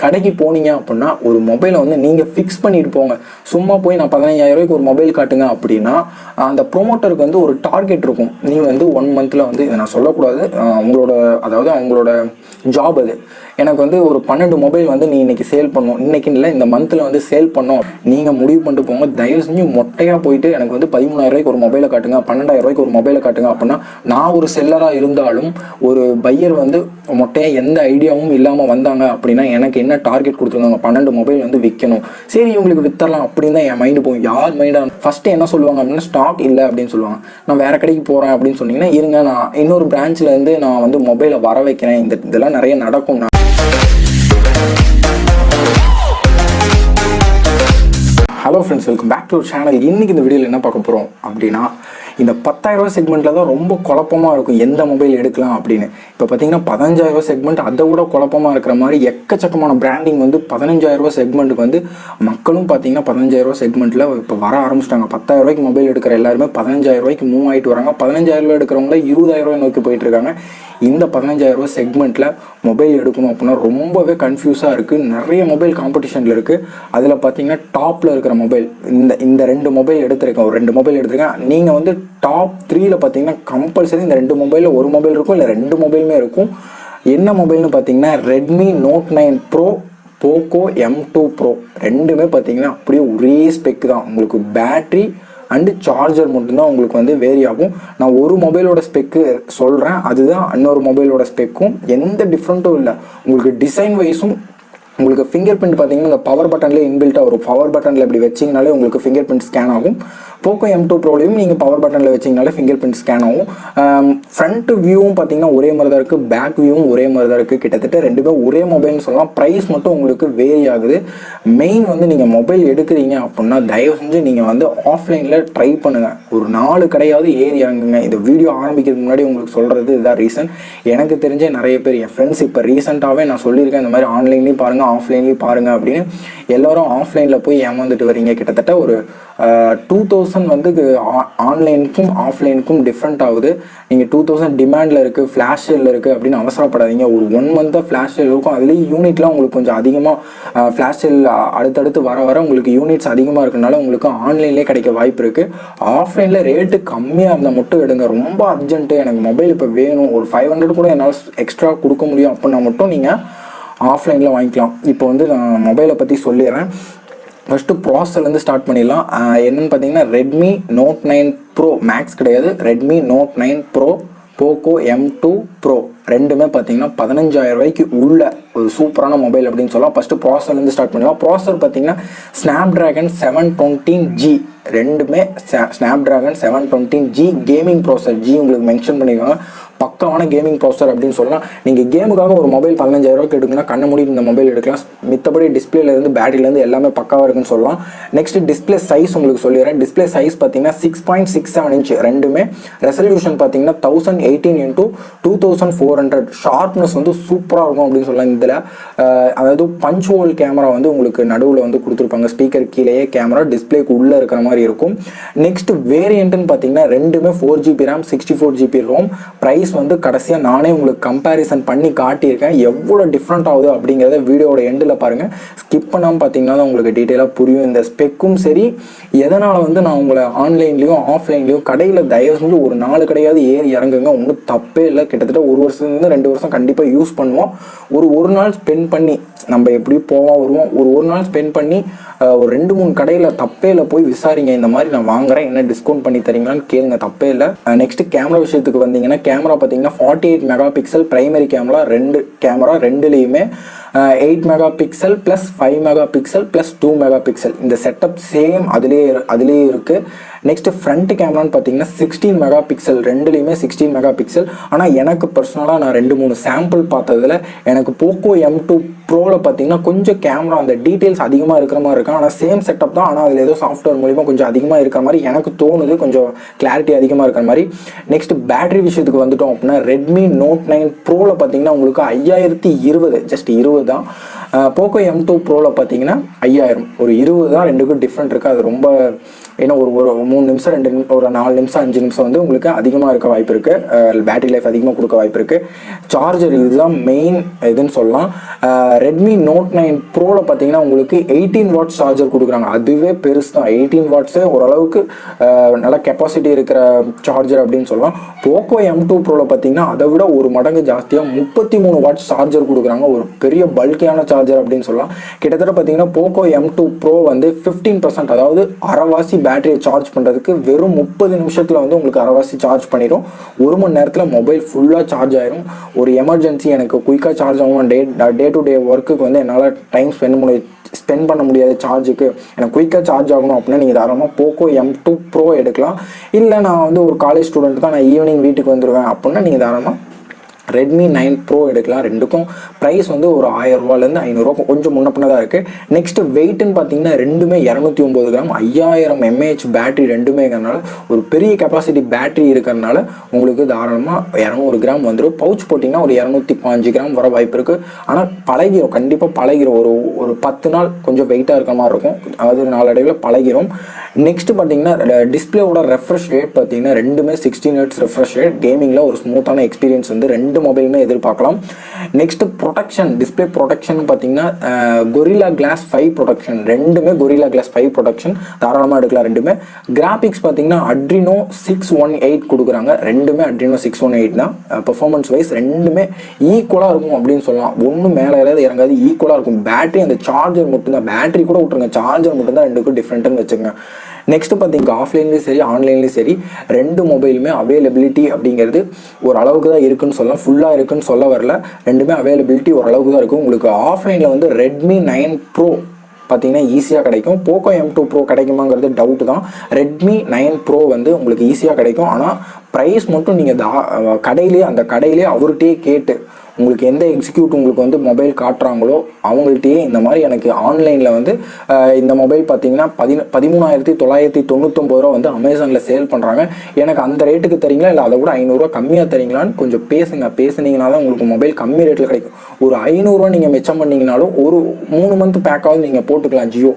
கடைக்கு போனீங்க அப்படின்னா ஒரு மொபைலை வந்து நீங்கள் ஃபிக்ஸ் பண்ணிட்டு போங்க. சும்மா போய் நான் 15,000 ரூபாய்க்கு ஒரு மொபைல் காட்டுங்க அப்படின்னா அந்த ப்ரொமோட்டருக்கு வந்து ஒரு டார்கெட் இருக்கும். நீங்கள் வந்து 1 மந்தில் வந்து இதை நான் சொல்லக்கூடாது, அவங்களோட ஜாப் அது. எனக்கு வந்து ஒரு 12 மொபைல் வந்து நீ இன்னைக்கு சேல் பண்ணும், இன்னைக்கு இல்லை இந்த மந்தில் வந்து சேல் பண்ணோம் நீங்கள் முடிவு பண்ணிட்டு போங்க. தயவு செஞ்சு மொட்டையாக போயிட்டு எனக்கு வந்து 13,000 ரூபாய்க்கு ஒரு மொபைலை காட்டுங்க, 12,000 ரூபாய்க்கு ஒரு மொபைலை காட்டுங்க அப்படின்னா நான் ஒரு செல்லராக இருந்தாலும் ஒரு பையர் வந்து மொட்டையாக எந்த ஐடியாவும் இல்லாமல் வந்தாங்க அப்படின்னா எனக்கு என்ன டார்கெட் கொடுத்துருக்காங்க, 12 மொபைல் வந்து விற்கணும், சரி இவங்களுக்கு வித்தரலாம் அப்படின்னு தான் என் மைண்டு போகும். யார் மைண்டாக ஃபஸ்ட்டு என்ன சொல்லுவாங்க அப்படின்னா ஸ்டாக் இல்லை அப்படின்னு சொல்லுவாங்க. நான் வேறு கடைக்கு போகிறேன் அப்படின்னு சொன்னீங்கன்னா இருங்க நான் இன்னொரு பிரான்ச்லேருந்து நான் வந்து மொபைலை வர வைக்கிறேன். இதெல்லாம் நிறைய நடக்கும். Hello friends, welcome back to channel. இன்றைக்கி இந்த வீடியோவில் என்ன பார்க்க போகிறோம் அப்படின்னா இந்த 10,000 ரூபா செக்மெண்ட்டில் தான் ரொம்ப குழப்பமாக இருக்கும் எந்த மொபைல் எடுக்கலாம் அப்படின்னு. இப்போ பார்த்தீங்கன்னா 15,000 ரூபா செக்மெண்ட் அதை விட குழப்பமாக இருக்கிற மாதிரி எக்கச்சக்கமான பிராண்டிங் வந்து 15,000 ரூபா செக்மெண்ட்டுக்கு வந்து மக்களும் பார்த்தீங்கன்னா 15,000 ரூபா செக்மெண்ட்டில் இப்போ வர ஆரம்பிச்சிட்டாங்க. 10,000 ரூபாய்க்கு மொபைல் எடுக்கிற எல்லாருமே 15,000 ரூபாய்க்கு மூவ் ஆகிட்டு வராங்க. 15,000 ரூபா எடுக்கிறவங்கள 20,000 ரூபாய் நோக்கி போயிட்டு இருக்காங்க. இந்த 15,000 ரூபா செக்மெண்ட்டில் மொபைல் எடுக்கணும் அப்படின்னா ரொம்பவே கன்ஃபியூஸாக இருக்குது. நிறைய மொபைல் காம்படிஷனில் இருக்குது. அதில் பார்த்தீங்கன்னா டாப்பில் இருக்கிற மொபைல் இந்த 2 மொபைல் எடுத்திருக்கேன், ஒரு 2 மொபைல் எடுத்திருக்கேன். நீங்கள் வந்து டாப் 3ல் பார்த்தீங்கன்னா கம்பல்சரி இந்த 2 மொபைலில் ஒரு மொபைல் இருக்கும், இல்லை 2 மொபைலுமே இருக்கும். என்ன மொபைல்னு பார்த்தீங்கன்னா Redmi Note 9 Pro, poco M2 Pro ரெண்டுமே பார்த்தீங்கன்னா அப்படியே ஒரே ஸ்பெக் தான். உங்களுக்கு பேட்ரி அண்டு சார்ஜர் மட்டும்தான் உங்களுக்கு வந்து வேரி ஆகும். நான் ஒரு மொபைலோட ஸ்பெக்கு சொல்கிறேன், அதுதான் இன்னொரு மொபைலோட ஸ்பெக்கும். எந்த டிஃப்ரெண்ட்டும் இல்லை. உங்களுக்கு டிசைன் வைஸும் உங்களுக்கு ஃபிங்கர் பிரிண்ட் பார்த்தீங்கன்னா இந்த பவர் பட்டன்லேயே இன்பில்ட்டாக வரும். பவர் பட்டனில் இப்படி வச்சிங்கனாலே உங்களுக்கு ஃபிங்கர் பிரிண்ட் ஸ்கேன் ஆகும். போக்கோ M2 ப்ரோலையும் நீங்கள் பவர் பட்டனில் வச்சிங்கனாலே ஃபிங்கர் பிரிண்ட் ஸ்கேன் ஆகும். ஃப்ரண்ட் வியூவும் பார்த்தீங்கன்னா ஒரே மாதிரி தான் இருக்குது, பேக் வியூவும் ஒரே மாதிரி தான் இருக்குது. கிட்டத்தட்ட ரெண்டுமே ஒரே மொபைல்னு சொல்லலாம். ப்ரைஸ் மட்டும் உங்களுக்கு வேரி ஆகுது. மெயின் வந்து நீங்கள் மொபைல் எடுக்கிறீங்க அப்படின்னா தயவு செஞ்சு நீங்கள் வந்து ஆஃப்லைனில் ட்ரை பண்ணுங்கள். ஒரு 4 கடையாவது ஏறி இறங்குங்க. இந்த வீடியோ ஆரம்பிக்கிறதுக்கு முன்னாடி உங்களுக்கு சொல்கிறது இதுதான் ரீசன். எனக்கு தெரிஞ்ச நிறைய பேர் என் ஃப்ரெண்ட்ஸ் இப்போ ரீசெண்டாகவே நான் சொல்லியிருக்கேன் இந்த மாதிரி ஆன்லைன்லேயும் பாருங்கள் ஆஃப்லைன்லேயும் பாருங்கள் அப்படின்னு. எல்லோரும் ஆஃப்லைனில் போய் ஏமாந்துட்டு வரீங்க. கிட்டத்தட்ட ஒரு 2000 வந்து ஆன்லைனுக்கும் ஆஃப்லைனுக்கும் டிஃப்ரெண்ட் ஆகுது. நீங்கள் 2000 டிமாண்டில் இருக்குது, ஃப்ளாஷ் சேலில் இருக்குது அப்படின்னு அவசரப்படாதீங்க. ஒரு 1 மந்த்தாக ஃப்ளாஷ் சேல் இருக்கும். அதுலேயும் யூனிட்லாம் உங்களுக்கு கொஞ்சம் அதிகமாக ஃப்ளாஷ் சேல் அடுத்தடுத்து வர உங்களுக்கு யூனிட்ஸ் அதிகமாக இருக்கிறனால உங்களுக்கு ஆன்லைன்லேயே கிடைக்க வாய்ப்பு இருக்குது. ஆஃப்லைனில் ரேட்டு கம்மியாக இருந்தால் மட்டும் எடுங்க. ரொம்ப அர்ஜென்ட்டு, எனக்கு மொபைல் இப்போ வேணும், ஒரு 500 கூட என்னால் எக்ஸ்ட்ரா கொடுக்க முடியும் அப்படின்னா மட்டும் நீங்கள் ஆஃப்லைனில் வாங்கிக்கலாம். இப்போ வந்து நான் மொபைலை பற்றி சொல்லிடுறேன். ஃபஸ்ட்டு ப்ராசர்லேருந்து ஸ்டார்ட் பண்ணிடலாம். என்னென்னு பார்த்தீங்கன்னா Redmi Note 9 Pro மேக்ஸ் கிடையாது, Redmi Note 9 Pro, poco M2 Pro ரெண்டுமே பார்த்தீங்கன்னா 15,000 ரூபாய்க்கு உள்ள ஒரு சூப்பரான மொபைல் அப்படின்னு சொல்லலாம். ஃபஸ்ட்டு ப்ராசர்லேருந்து ஸ்டார்ட் பண்ணலாம். ப்ராசர் பார்த்தீங்கன்னா Snapdragon 720G ரெண்டுமே Snapdragon 720G கேமிங் ப்ராசர். G உங்களுக்கு மென்ஷன் பண்ணியிருக்காங்க. பக்காவான கேமிங் ப்ராசர் அப்படின்னு சொல்லலாம். நீங்கள் கேமுக்காக ஒரு மொபைல் 15,000 ரூபாய்க்கு எடுக்கணும்னா கண்ண மூடி இந்த மொபைல் எடுக்கலாம். மித்தபடி டிஸ்பிளேலேருந்து பேட்டரியிலேருந்து எல்லாமே பக்காவாக இருக்குன்னு சொல்லலாம். நெக்ஸ்ட் டிஸ்பிளே சைஸ் உங்களுக்கு சொல்லிடுறேன். டிஸ்பிளே சைஸ் பார்த்தீங்கன்னா 6.67 இன்ச். ரெண்டுமே ரெசல்யூஷன் பார்த்தீங்கன்னா 1080x2400. ஷார்ப்னஸ் வந்து சூப்பராக இருக்கும் அப்படின்னு சொல்லலாம். இதில் அதாவது பஞ்ச் ஹோல் கேமரா வந்து உங்களுக்கு நடுவில் வந்து கொடுத்துருப்பாங்க. ஸ்பீக்கர் கீழேயே கேமரா, டிஸ்பிளேக்கு உள்ளே இருக்கிற மாதிரி இருக்கும். நெக்ஸ்ட் வேரியண்ட்டுன்னு பார்த்தீங்கன்னா ரெண்டுமே 4GB RAM 64GB ROM. Price வந்து கடைசியாக நானே உங்களுக்கு கம்பேரிசன் பண்ணி காட்டியிருக்கேன். எவ்வளோ டிஃப்ரெண்ட் ஆகுது அப்படிங்கிறத வீடியோட எண்டில் பாருங்கள். ஸ்கிப் பண்ணாமல் பார்த்தீங்கன்னா தான் உங்களுக்கு டீட்டெயிலாக புரியும். இந்த ஸ்பெக்கும் சரி, எதனால் வந்து நான் உங்களை ஆன்லைன்லேயும் ஆஃப்லைன்லேயும் கடையில் தயவு செஞ்சு ஒரு 4 கடையாவது ஏறி இறங்குங்க. ஒன்றும் தப்பே இல்லை. கிட்டத்தட்ட 1 வருஷத்துலேருந்து 2 வருஷம் கண்டிப்பாக யூஸ் பண்ணுவோம். ஒரு நாள் ஸ்பெண்ட் பண்ணி நம்ம எப்படி போவோம் வருவோம், ஒரு நாள் ஸ்பெண்ட் பண்ணி ஒரு 2-3 கடையில் தப்பே இல்லை போய் விசாரிங்க. இந்த மாதிரி நான் வாங்குறேன், என்ன டிஸ்கவுண்ட் பண்ணி தரீங்களான்னு கேளுங்க, தப்பே இல்லை. நெக்ஸ்ட் கேமரா விஷயத்துக்கு வந்தீங்கன்னா கேமரா பார்த்தீங்கன்னா 48 mega pixel primary camera. 2 camera ரெண்டுலேயுமே 8 mega pixel plus 5 mega pixel plus 2 mega pixel. இந்த செட்டப் சேம் அதுலேயே இருக்குது. நெக்ஸ்ட் ஃப்ரண்ட் கேமரான்னு பார்த்தீங்கன்னா 16 மெகா பிக்சல். ரெண்டுலேயுமே 16 மெகா பிக்சல். ஆனால் எனக்கு பர்சனலாக நான் 2-3 சாம்பிள் பார்த்ததில் எனக்கு போக்கோ M2 ப்ரோவில் பார்த்தீங்கன்னா கொஞ்சம் கேமரா அந்த டீட்டெயில்ஸ் அதிகமாக இருக்கிற மாதிரி இருக்கும். ஆனால் சேம் செட்டப் தான், ஆனால் அதில் ஏதோ சாஃப்ட்வேர் மூலிமா கொஞ்சம் அதிகமாக இருக்கிற மாதிரி எனக்கு தோணுது, கொஞ்சம் கிளாரிட்டி அதிகமாக இருக்கிற மாதிரி. நெக்ஸ்ட் பேட்டரி விஷயத்துக்கு வந்துட்டோம் அப்படின்னா Redmi Note 9 ப்ரோவில் பார்த்தீங்கன்னா உங்களுக்கு 5020 ஜஸ்ட் 20 தான். போக்கோ M2 ப்ரோவில் பார்த்தீங்கன்னா 5000, ஒரு 20 தான். ரெண்டுக்கும் டிஃப்ரெண்ட் இருக்குது. அது ரொம்ப ஏன்னா ஒரு ஒரு 3 நிமிஷம் 2 நிமிஷம் ஒரு 4 நிமிஷம் 5 நிமிஷம் வந்து உங்களுக்கு அதிகமாக இருக்க வாய்ப்பு இருக்குது, பேட்டரி லைஃப் அதிகமாக கொடுக்க வாய்ப்பு இருக்குது. சார்ஜர் இதுதான் மெயின் இதுன்னு சொல்லலாம். ரெட்மி நோட் 9 ப்ரோவில் பார்த்தீங்கன்னா உங்களுக்கு 18 வாட்ஸ் சார்ஜர் கொடுக்குறாங்க. அதுவே பெருசு தான். 18 வாட்ஸு ஓரளவுக்கு நல்ல கெப்பாசிட்டி இருக்கிற சார்ஜர் அப்படின்னு சொல்லலாம். போக்கோ M2 ப்ரோவில் பார்த்தீங்கன்னா அதை விட ஒரு மடங்கு ஜாஸ்தியாக 33 வாட்ஸ் சார்ஜர் கொடுக்குறாங்க. ஒரு பெரிய பல்கியான சார்ஜர் அப்படின்னு சொல்லலாம். கிட்டத்தட்ட பார்த்தீங்கன்னா போக்கோ M2 ப்ரோ வந்து 15%, அதாவது அரைவாசி பேட்டரியை சார்ஜ் பண்ணுறதுக்கு வெறும் 30 நிமிஷத்தில் வந்து உங்களுக்கு அரைவாசி சார்ஜ் பண்ணிடும். 1 மணி நேரத்தில் மொபைல் ஃபுல்லாக சார்ஜ் ஆயிரும். ஒரு எமர்ஜென்சி எனக்கு குயிக்காக சார்ஜ் ஆகும், டே டு டே ஒர்க்குக்கு வந்து என்னால் டைம் ஸ்பெண்ட் பண்ண முடியாது, சார்ஜுக்கு எனக்கு குயிக்காக சார்ஜ் ஆகணும் அப்படின்னா நீங்கள் தாராளமாக போக்கோ M2 ப்ரோ எடுக்கலாம். இல்லை நான் வந்து ஒரு காலேஜ் ஸ்டூடெண்ட் தான், நான் ஈவினிங் வீட்டுக்கு வந்துடுவேன் அப்படின்னா நீங்கள் தாராளமாக ரெட்மி 9 ப்ரோ எடுக்கலாம். ரெண்டுக்கும் ப்ரைஸ் வந்து ஒரு 1000 ரூபாயிலேருந்து 500 ரூபா கொஞ்சம் முன்ன பின்ன தான் இருக்குது. நெக்ஸ்ட் வெயிட்னு பார்த்தீங்கன்னா ரெண்டுமே 209 கிராம், 5000 mAh பேட்டரி ரெண்டுமேங்கிறனால ஒரு பெரிய கெப்பாசிட்டி பேட்டரி இருக்கிறதுனால உங்களுக்கு தாராளமாக 200 கிராம் வந்துடும். பவுச் போட்டிங்கன்னா ஒரு 205 கிராம் வர வாய்ப்பு இருக்குது. ஆனால் பழகிரும், கண்டிப்பாக பழகிரும். ஒரு 10 நாள் கொஞ்சம் வெயிட்டாக இருக்கிற மாதிரி இருக்கும், அதாவது நாளடைவில் பழகிரும். நெக்ஸ்ட் பார்த்தீங்கன்னா டிஸ்பிளேவோட ரெஃப்ரெஷ் ரேட் பார்த்தீங்கன்னா ரெண்டுமே 16 Hz ரெஃப்ரெஷ் ரேட். கேமிங்கில் ஒரு ஸ்மூத்தான எக்ஸ்பீரியன்ஸ் வந்து ரெண்டு மொபைலுமே எதிர்பார்க்கலாம். நெக்ஸ்ட் ப்ரொடெக்ஷன், டிஸ்பிளே ப்ரொடெக்ஷன் பார்த்தீங்கன்னா கொரில்லா கிளாஸ் 5 ப்ரொடெக்ஷன், ரெண்டுமே கொரில்லா கிளாஸ் 5 ப்ரொடெக்ஷன் தாராளமாக எடுக்கலாம் ரெண்டுமே. கிராஃபிக்ஸ் பார்த்தீங்கன்னா அட்ரினோ 618 கொடுக்குறாங்க. ரெண்டுமே அட்ரினோ 618 தான். பெர்ஃபார்மன்ஸ் வைஸ் ரெண்டுமே ஈக்குவலாக இருக்கும் அப்படின்னு சொல்லலாம். ஒன்றும் மேலே ஏதாவது இறங்காது, ஈக்குவலாக இருக்கும். பேட்டரி அந்த சார்ஜர் மட்டும்தான், பேட்டரி கூட விட்டுருங்க, சார்ஜர் மட்டும்தான் ரெண்டுக்கும் டிஃப்ரெண்ட்டுன்னு வச்சுக்கோங்க. நெக்ஸ்ட் பார்த்தீங்கன்னா ஆஃப்லைன்லேயும் சரி ஆன்லைன்லேயும் சரி ரெண்டு மொபைலுமே அவைலபிலிட்டி அப்படிங்கிறது ஒரு அளவுக்கு தான் இருக்குன்னு சொல்லலாம், ஃபுல்லாக இருக்குன்னு சொல்ல வரல. ரெண்டுமே அவைலபிலிட்டி ஓரளவுக்கு தான் இருக்கும். உங்களுக்கு ஆஃப்லைனில் வந்து ரெட்மி 9 ப்ரோ பார்த்தீங்கன்னா ஈஸியாக கிடைக்கும். போக்கோ M2 ப்ரோ கிடைக்குமாங்கிறது டவுட்டு தான். ரெட்மி 9 ப்ரோ வந்து உங்களுக்கு ஈஸியாக கிடைக்கும். ஆனால் ப்ரைஸ் மட்டும் நீங்கள் கடையிலே அவர்கிட்டயே கேட்டு உங்களுக்கு எந்த எக்ஸிக்யூட் உங்களுக்கு வந்து மொபைல் காட்டுறாங்களோ அவங்கள்ட்டயே இந்த மாதிரி எனக்கு ஆன்லைனில் வந்து இந்த மொபைல் பார்த்தீங்கன்னா 13,999 ரூபா வந்து அமேசானில் சேல் பண்ணுறாங்க, எனக்கு அந்த ரேட்டுக்கு தரீங்களா இல்லை அதை கூட 500 ரூபா கம்மியாக தரீங்களான்னு கொஞ்சம் பேசுனீங்கன்னா தான் உங்களுக்கு மொபைல் கம்மி ரேட்டில் கிடைக்கும். ஒரு 500 ரூபா நீங்கள் மிச்சம் பண்ணிங்கனாலும் ஒரு 3 மந்த் பேக்காவது நீங்கள் போட்டுக்கலாம். ஜியோ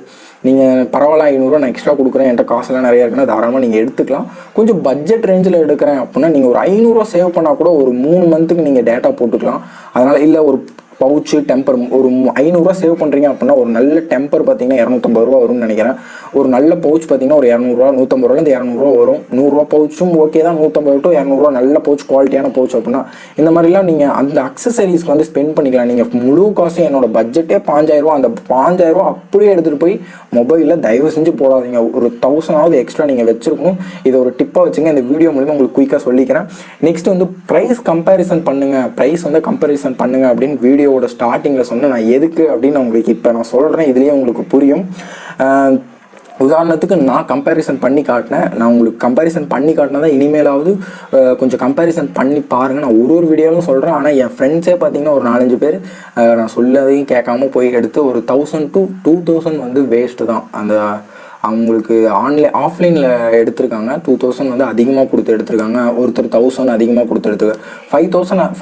நீங்கள் பரவாயில்ல 500 ரூபா நான் எக்ஸ்ட்ரா கொடுக்குறேன், என்கிட்ட காசுலாம் நிறையா இருக்குன்னா தாராளமாக நீங்கள் எடுத்துக்கலாம். கொஞ்சம் பட்ஜெட் ரேஞ்சில் எடுக்கிறேன் அப்படின்னா நீங்கள் ஒரு 500 ரூபா சேவ் பண்ணால் கூட ஒரு 3 மந்த்துக்கு நீங்கள் டேட்டா போட்டுக்கலாம். அதனால் இல்லை ஒரு பவுச்சு டெம்பர் ஒரு 500 ரூபா சேவ் பண்ணுறீங்க அப்படின்னா ஒரு நல்ல டெம்பர் பார்த்தீங்கன்னா 250 ரூபா வரும்னு நினைக்கிறேன். ஒரு நல்ல பவுச் பார்த்தீங்கன்னா ஒரு 200 ரூபா 150 ரூபாலேருந்து 200 ரூபா வரும். 100 ரூபா பவுச்சும் ஓகே தான், 150 to 200 ரூபா நல்ல பவுச், குவாலிட்டியான பவுச் அப்படின்னா இந்த மாதிரிலாம் நீங்கள் அந்த அக்சசரிஸ்க்கு வந்து ஸ்பெண்ட் பண்ணிக்கலாம். நீங்கள் முழு காசும் என்னோட பட்ஜெட்டே 5000 ரூபா, அந்த 5000 ரூபா அப்படியே எடுத்துகிட்டு போய் மொபைலில் தயவு செஞ்சு போடாதீங்க. ஒரு 1000 எக்ஸ்ட்ரா நீங்கள் வச்சுருக்கணும். இதை ஒரு டிப்பாக வச்சுங்க. இந்த வீடியோ மூலிமா உங்களுக்கு குயிக்காக சொல்லிக்கிறேன். நெக்ஸ்ட் வந்து ப்ரைஸ் கம்பேரிசன் பண்ணுங்க அப்படின்னு வீடியோவோட ஸ்டார்டிங்கில் சொன்னேன். நான் எதுக்கு அப்படின்னு உங்களுக்கு இப்போ நான் சொல்கிறேன், இதுலேயே உங்களுக்கு புரியும். உதாரணத்துக்கு நான் கம்பேரிசன் பண்ணி காட்டினேன், நான் உங்களுக்கு கம்பேரிசன் பண்ணி காட்டினா தான் இனிமேலாவது கொஞ்சம் கம்பேரிசன் பண்ணி பாருங்கள். நான் ஒரு வீடியோவும் சொல்கிறேன். ஆனால் என் ஃப்ரெண்ட்ஸே பார்த்தீங்கன்னா ஒரு 4-5 பேர் நான் சொல்லதையும் கேட்காம போய் எடுத்து ஒரு 1000 to 2000 வந்து வேஸ்ட்டு தான். அந்த அவங்களுக்கு ஆஃப்லைனில் எடுத்திருக்காங்க 2000 வந்து அதிகமாக கொடுத்து எடுத்திருக்காங்க. ஒருத்தர் 1000 அதிகமாக கொடுத்து எடுத்துருக்காங்க.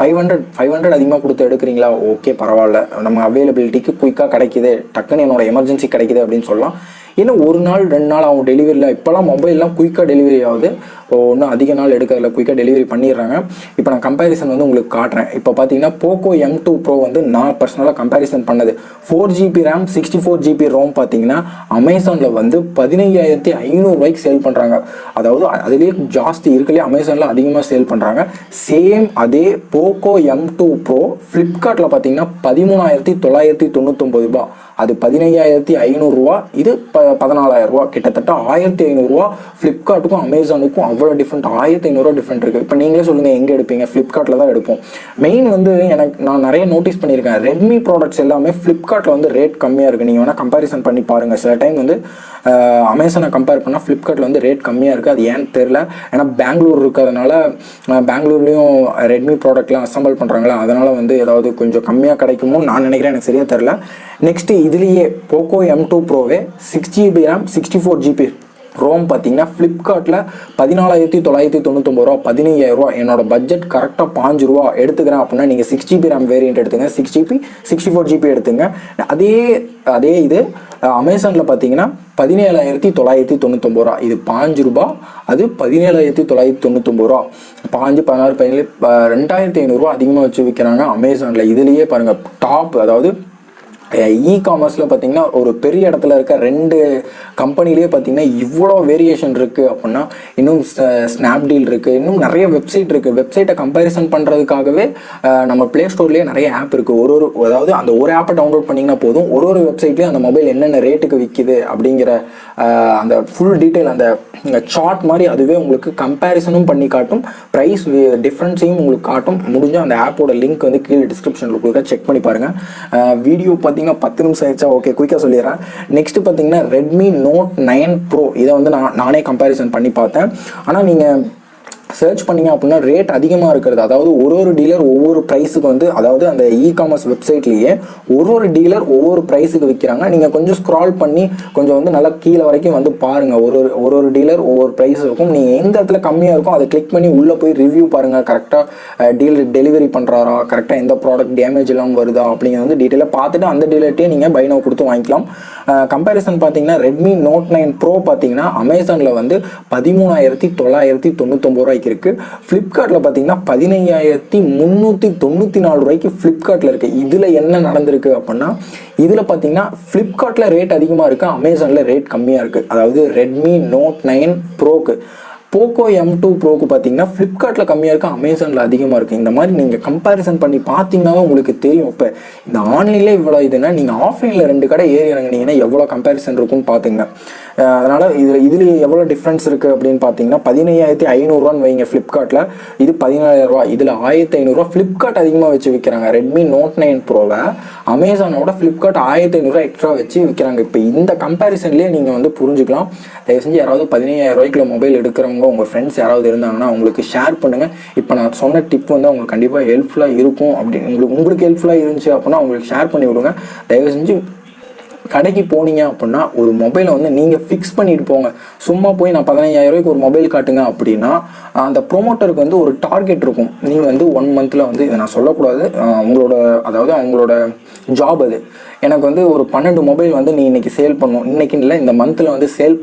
500 அதிகமாக கொடுத்து எடுக்கிறீங்களா, ஓகே பரவாயில்ல, நம்ம அவைலபிலிட்டிக்கு குயிக்காக கிடைக்கிது, டக்குன்னு என்னோட எமர்ஜென்சி கிடைக்கிது அப்படின்னு சொல்லலாம். ஏன்னா 1 நாள் 2 நாள் அவங்க டெலிவரியில் இப்போலாம் மொபைல்லாம் குயிக்காக டெலிவரி ஆகுது. ஒன்றும் அதிக நாள் எடுக்கிறதுல குயிக்காக டெலிவரி பண்ணிடுறாங்க. இப்போ நான் கம்பேரிசன் வந்து உங்களுக்கு காட்டுறேன். இப்போ பார்த்தீங்கன்னா போக்கோ M2 ப்ரோ வந்து நான் பர்சனலாக கம்பேரிசன் பண்ணது 4GB ரேம் 64GB ரோம் பார்த்தீங்கன்னா அமேசானில் வந்து 15,500 ரூபாய்க்கு சேல் பண்ணுறாங்க. அதாவது அதுலேயே ஜாஸ்தி இருக்குல்லையே, அமேசானில் அதிகமாக சேல் பண்ணுறாங்க. சேம் அதே போக்கோ M2 ப்ரோ ஃப்ளிப்கார்ட்டில் பார்த்தீங்கன்னா 13,999 ரூபா. அது 15,500 ரூபா, இது 14,000 ரூபா. கிட்டத்தட்ட 1,500 ரூபா ஃப்ளிப்கார்ட்டுக்கும் அமேசானுக்கும் அவ்வளோ டிஃப்ரெண்ட். 1,500 ரூபா டிஃப்ரெண்ட் இருக்குது. இப்போ நீங்களே சொல்லுங்கள் எங்கே எடுப்பீங்க? ஃப்ளிப்கார்ட்டில் தான் எடுப்போம். மெயின் வந்து நான் நிறைய நோட்டீஸ் பண்ணியிருக்கேன், ரெட்மி ப்ராடக்ட்ஸ் எல்லாமே ஃப்ளிப்கார்ட்டில் வந்து ரேட் கம்மியாக இருக்குது. நீங்கள் வேணால் கம்பேரிசன் பண்ணி பாருங்கள். சில டைம் வந்து அமேசானை கம்பேர் பண்ணால் ஃப்ளிப்கார்ட்டில் வந்து ரேட் கம்மியாக இருக்குது. அது ஏன்னு தெரில. ஏன்னா பெங்களூர் இருக்கிறதுனால பெங்களூர்லேயும் ரெட்மி ப்ராடக்ட்லாம் அசம்பிள் பண்ணுறாங்களா, அதனால் வந்து ஏதாவது கொஞ்சம் கம்மியாக கிடைக்குமோ நான் நினைக்கிறேன், எனக்கு சரியாக தெரில. நெக்ஸ்ட்டு இதுலேயே Poco M2 ப்ரோவே 6GB RAM 64GB Rome பார்த்தீங்கன்னா ஃப்ளிப்கார்ட்டில் 14,999 ரூபா, 15,000 ரூபா. என்னோட பட்ஜெட் கரெக்டாக 5 ரூபா எடுத்துக்கிறேன் அப்படின்னா நீங்கள் 6GB ரேம் வேரியண்ட் எடுத்துங்க, 6GB 64GB எடுத்துங்க. அதே இது அமேசானில் பார்த்தீங்கன்னா 17,999 ரூபா. இது ₹5, அது 17,999 ரூபா. 5, 16, 17, 2,500 ரூபா அதிகமாக வச்சு விற்கிறாங்க அமேசானில். இதுலேயே பாருங்கள் டாப், அதாவது இ-காமர்ஸில் பார்த்தீங்கன்னா ஒரு பெரிய இடத்துல இருக்க 2 கம்பெனிலேயே பார்த்தீங்கன்னா இவ்வளோ வேரியேஷன் இருக்குது அப்படின்னா, இன்னும் ஸ்னாப்டீல் இருக்குது, இன்னும் நிறைய வெப்சைட் இருக்குது. வெப்சைட்டை கம்பேரிசன் பண்ணுறதுக்காகவே நம்ம ப்ளே ஸ்டோர்லேயே நிறைய ஆப் இருக்குது. அதாவது அந்த ஒரு ஆப்பை டவுன்லோட் பண்ணிங்கன்னா போதும், ஒரு வெப்சைட்லேயும் அந்த மொபைல் என்னென்ன ரேட்டுக்கு விற்கிது அப்படிங்கிற அந்த ஃபுல் டீட்டெயில், அந்த சார்ட் மாதிரி அதுவே உங்களுக்கு கம்பேரிசனும் பண்ணி காட்டும், ப்ரைஸ் டிஃப்ரென்ஸையும் உங்களுக்கு காட்டும். முடிஞ்சால் அந்த ஆப்போட லிங்க் வந்து கீழே டிஸ்கிரிப்ஷனில் கொடுக்க, செக் பண்ணி பாருங்கள். வீடியோ பார்த்தீங்கன்னா 10 நிமிஷம் ஆயிடுச்சா? ஓகே, குயிக்காக சொல்லிடுறேன். நெக்ஸ்ட் பார்த்தீங்கன்னா Redmi Note 9 Pro. இதை வந்து நானே கம்பேரிசன் பண்ணி பார்த்தேன். ஆனால் நீங்கள் சர்ச் பண்ணிங்க அப்படின்னா ரேட் அதிகமாக இருக்கிறது, அதாவது ஒரு டீலர் ஒவ்வொரு ப்ரைஸுக்கு வந்து, அதாவது அந்த இ-காமர்ஸ் வெப்சைட்லேயே ஒரு டீலர் ஒவ்வொரு ப்ரைஸுக்கு விற்கிறாங்க. நீங்கள் கொஞ்சம் ஸ்க்ரால் பண்ணி கொஞ்சம் வந்து நல்லா கீழே வரைக்கும் வந்து பாருங்கள். ஒரு டீலர் ஒவ்வொரு ப்ரைஸ் இருக்கும். நீங்கள் எந்த இடத்துல கம்மியாக இருக்கும் அதை கிளிக் பண்ணி உள்ளே போய் ரிவ்யூ பாருங்கள். கரெக்டாக டீலர் டெலிவரி பண்ணுறாரா, கரெக்டாக எந்த ப்ராடக்ட் டேமேஜ் இல்லாமல் வருதா அப்படிங்கிறது வந்து டீட்டெயிலாக பார்த்துட்டு அந்த டீலர்ட்டே நீங்கள் பை நவ் கொடுத்து வாங்கிக்கலாம். கம்பேரிசன் பார்த்தீங்கன்னா Redmi Note 9 Pro பார்த்தீங்கன்னா அமேசானில் வந்து 13,999 ரூபாய்க்கு இருக்குது. ஃப்ளிப்கார்ட்டில் பார்த்தீங்கன்னா 15,394 ரூபாய்க்கு ஃப்ளிப்கார்ட்டில் இருக்குது. இதில் என்ன நடந்திருக்கு அப்படின்னா, இதில் பார்த்தீங்கன்னா ஃப்ளிப்கார்ட்டில் ரேட் அதிகமாக இருக்குது, அமேசானில் ரேட் கம்மியாக இருக்குது. அதாவது Redmi Note 9 Proக்கு poco M2 Proக்கு பார்த்தீங்கன்னா ஃப்ளிப்கார்ட்டில் கம்மியாக இருக்குது, அமேசானில் அதிகமாக இருக்குது. இந்த மாதிரி நீங்கள் கம்பேரிசன் பண்ணி பார்த்தீங்கன்னா உங்களுக்கு தெரியும். இப்போ இந்த ஆன்லைனில் இவ்வளோ இதுன்னா நீங்கள் ஆஃப்லைனில் 2 கடை ஏறி இறங்குனீங்கன்னா எவ்வளோ கம்பேரிசன் இருக்குன்னு பார்த்துங்க. அதனால் இதில் எவ்வளோ டிஃப்ரென்ஸ் இருக்குது அப்படின்னு பார்த்தீங்கன்னா 15,500 வைங்க ஃப்ளிப்கார்ட்டில், இது 14,000 ரூபா. இதில் 1,500 ஃப்ளிப்கார்ட் அதிகமாக வச்சு விற்கிறாங்க. Redmi Note 9 Proவை அமேசானோட ஃப்ளிப்கார்ட் 1,500 எக்ஸ்ட்ரா வச்சு விற்கிறாங்க. இப்போ இந்த கம்பேரிசன்லேயே நீங்கள் வந்து புரிஞ்சுக்கலாம். தயவு செஞ்சு யாராவது 15,000 ரூபாய்க்குள்ள மொபைல் எடுக்கிறவங்க உங்கள் ஃப்ரெண்ட்ஸ் யாராவது இருந்தாங்கன்னா அவங்களுக்கு ஷேர் பண்ணுங்கள். இப்போ நான் சொன்ன டிப் வந்து அவங்களுக்கு கண்டிப்பாக ஹெல்ப்ஃபுல்லாக இருக்கும். அப்படின்னு உங்களுக்கு ஹெல்ப்ஃபுல்லாக இருந்துச்சு அப்படின்னா அவங்களுக்கு ஷேர் பண்ணி விடுங்க. தயவு செஞ்சு கடைக்கு போனீங்க அப்படின்னா ஒரு மொபைலை வந்து நீங்கள் ஃபிக்ஸ் பண்ணிட்டு போங்க. சும்மா போய் நான் 15,000 ரூபாய்க்கு ஒரு மொபைல் காட்டுங்க அப்படின்னா அந்த ப்ரொமோட்டருக்கு வந்து ஒரு டார்கெட் இருக்கும். நீங்கள் வந்து 1 மந்தில் வந்து, இதை நான் சொல்லக்கூடாது, அவங்களோட ஜாப் அது. எனக்கு வந்து ஒரு 12 மொபைல் வந்து நீ இன்றைக்கி சேல் பண்ணணும், இன்றைக்கி இல்லை இந்த மந்தில் வந்து சேல்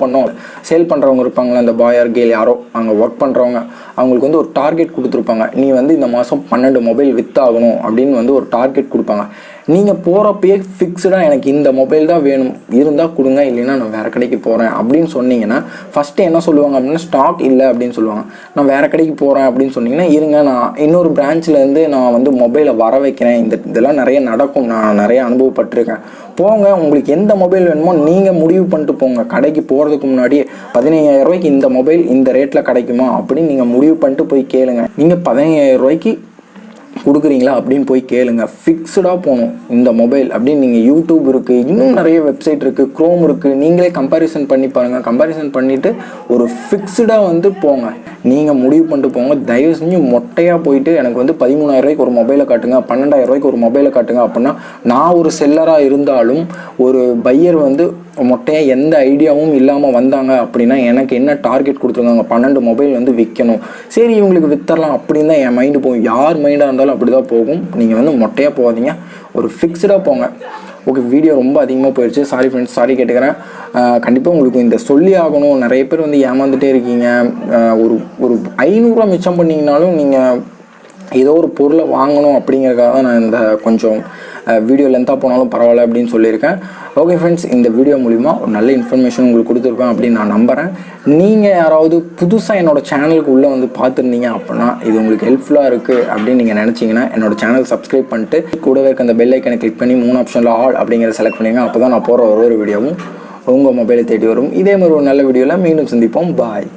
பண்ணுறவங்க இருப்பாங்களே, அந்த பாய் ஆர் கேர்ள் யாரோ அங்கே ஒர்க் பண்ணுறவங்க, அவங்களுக்கு வந்து ஒரு டார்கெட் கொடுத்துருப்பாங்க. நீ வந்து இந்த மாதம் 12 மொபைல் விற்றாகணும் அப்படின்னு வந்து ஒரு டார்கெட் கொடுப்பாங்க. நீங்கள் போகிறப்பயே ஃபிக்ஸ்டாக எனக்கு இந்த மொபைல் தான் வேணும், இருந்தால் கொடுங்க, இல்லைன்னா நான் வேறு கடைக்கு போகிறேன் அப்படின்னு சொன்னீங்கன்னா ஃபஸ்ட்டு என்ன சொல்லுவாங்க அப்படின்னா ஸ்டாக் இல்லை அப்படின்னு சொல்லுவாங்க. நான் வேறு கடைக்கு போகிறேன் அப்படின்னு சொன்னீங்கன்னா, இருங்க நான் இன்னொரு பிரான்ச்லேருந்து நான் வந்து மொபைலை வர வைக்கிறேன். இதெல்லாம் நிறைய நடக்கும், நான் நிறைய அனுபவப்பட்டிருக்கேன். போங்க, உங்களுக்கு எந்த மொபைல் வேணுமோ நீங்கள் முடிவு பண்ணிட்டு போங்க. கடைக்கு போகிறதுக்கு முன்னாடியே 15,000 ரூபாய்க்கு இந்த மொபைல் இந்த ரேட்டில் கிடைக்குமா அப்படின்னு நீங்கள் முடிவு பண்ணிட்டு போய் கேளுங்க. நீங்கள் 15,000 ரூபாய்க்கு கொடுக்குறீங்களா அப்படின்னு போய் கேளுங்க. ஃபிக்ஸ்டாக போகணும் இந்த மொபைல் அப்படின்னு. நீங்கள் யூடியூப் இருக்குது, இன்னும் நிறைய வெப்சைட் இருக்குது, க்ரோம் இருக்குது, நீங்களே கம்பேரிசன் பண்ணி பாருங்கள். கம்பேரிசன் பண்ணிவிட்டு ஒரு ஃபிக்ஸ்டாக வந்து போங்க. நீங்கள் முடிவு பண்ணிட்டு போங்க. தயவு செஞ்சு மொட்டையாக போயிட்டு எனக்கு வந்து 13,000 ரூபாய்க்கு ஒரு மொபைலை காட்டுங்க, 12,000 ரூபாய்க்கு ஒரு மொபைலை காட்டுங்க அப்படின்னா, நான் ஒரு செல்லராக இருந்தாலும் ஒரு பையர் வந்து மொட்டையாக எந்த ஐடியாவும் இல்லாமல் வந்தாங்க அப்படின்னா எனக்கு என்ன டார்கெட் கொடுத்துருக்காங்க, 12 மொபைல் வந்து விற்கணும், சரி இவங்களுக்கு வித்தரலாம் அப்படின்னு தான் என் மைண்டு போகும். யார் மைண்டாக இருந்தாலும் அப்படி தான் போகும். நீங்கள் வந்து மொட்டையாக போகாதீங்க, ஒரு ஃபிக்ஸ்டாக போங்க. ஓகே, வீடியோ ரொம்ப அதிகமாக போயிடுச்சு, சாரி ஃப்ரெண்ட்ஸ், சாரி கேட்டுக்கிறேன். கண்டிப்பாக உங்களுக்கு இந்த சொல்லி ஆகணும். நிறைய பேர் வந்து ஏமாந்துட்டே இருக்கீங்க. ஒரு 500 ரூபா மிச்சம் பண்ணிங்கனாலும் நீங்கள் ஏதோ ஒரு பொருளை வாங்கணும் அப்படிங்கிறதுக்காக தான் நான் இந்த கொஞ்சம் வீடியோ லென்த்தாக போனாலும் பரவாயில்ல அப்படின்னு சொல்லியிருக்கேன். ஓகே ஃப்ரெண்ட்ஸ், இந்த வீடியோ மூலிமா ஒரு நல்ல இன்ஃபர்மேஷன் உங்களுக்கு கொடுத்துருப்பேன் அப்படின்னு நான் நம்புகிறேன். நீங்கள் யாராவது புதுசாக என்னோடய சேனலுக்கு உள்ளே வந்து பார்த்துருந்தீங்க அப்படின்னா, இது உங்களுக்கு ஹெல்ப்ஃபுல்லாக இருக்குது அப்படின்னு நீங்கள் நினச்சிங்கன்னா என்னோடய சேனல் சப்ஸ்கிரைப் பண்ணிட்டு கூடவே இருக்க அந்த பெல் ஐக்கனை கிளிக் பண்ணி 3 ஆப்ஷனில் ஆல் அப்படிங்கிறத செலக்ட் பண்ணிங்க. அப்போ தான் நான் போகிற ஒரு வீடியோவும் உங்கள் மொபைலை தேடி வரும். இதே மாதிரி ஒரு நல்ல வீடியோவில் மீண்டும் சந்திப்போம். பாய்.